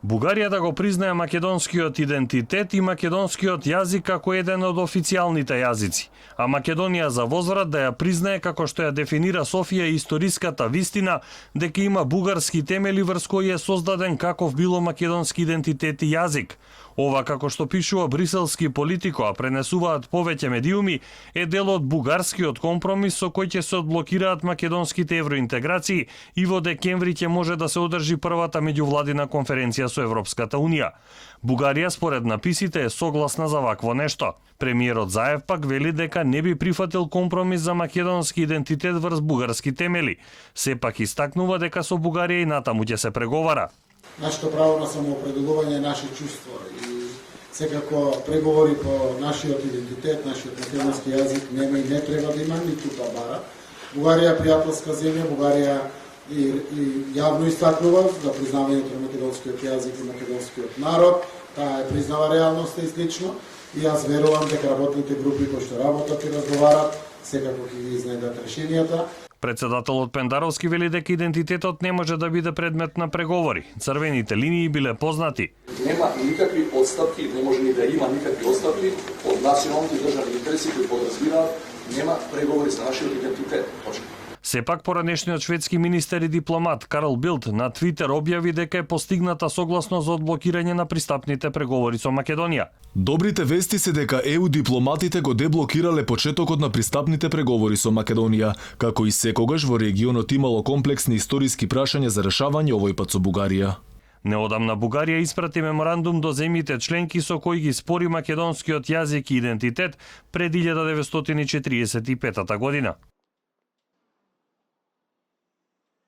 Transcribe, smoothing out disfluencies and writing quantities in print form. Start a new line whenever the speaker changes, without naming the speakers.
Бугарија да го признае македонскиот идентитет и македонскиот јазик како еден од официјалните јазици, а Македонија за возврат да ја признае како што ја дефинира Софија историската вистина дека има бугарски темели врз кои е создаден каков било македонски идентитет и јазик. Ова, како што пишува бриселски Политико, а пренесуваат повеќе медиуми, е дел од бугарскиот компромис со кој ќе се одблокираат македонските евроинтеграции и во декември ќе може да се одржи првата меѓувладина конференција со Европската Унија. Бугарија, според написите, е согласна за вакво нешто. Премиерот Заев пак вели дека не би прифатил компромис за македонски идентитет врз бугарски темели. Сепак истакнува дека со Бугарија и натаму ќе се преговара.
Нашето право на самоопределување е наше чувство и секако преговори по нашиот идентитет, нашиот македонски јазик нема и не треба да има ниту да бара. Бугарија е пријателска земја, Бугарија и јавно истакнува за признавањето на македонскиот јазик и македонскиот народ. Таа е признава реалноста и слично. И јас верувам дека работните групи кои што работат и разговарат, секако ќе ги изнајдат решенијата.
Председателот Пендаровски вели дека идентитетот не може да биде предмет на преговори. Црвените линии биле познати.
Нема никакви отстапки, не може ни да има никакви отстапки од националните државни интереси кои подразбираат нема преговори за нашиот идентитет. Точка.
Сепак поранешниот шведски министер и дипломат Карл Билд на Твитер објави дека е постигната согласност за одблокирање на пристапните преговори со Македонија.
Добрите вести се дека ЕУ дипломатите го деблокирале почетокот на пристапните преговори со Македонија, како и секогаш во регионот имало комплексни историски прашања за решавање, овој пат со Бугарија.
Неодамна Бугарија испрати меморандум до земјите членки со кои ги спори македонскиот јазик и идентитет пред 1945 година.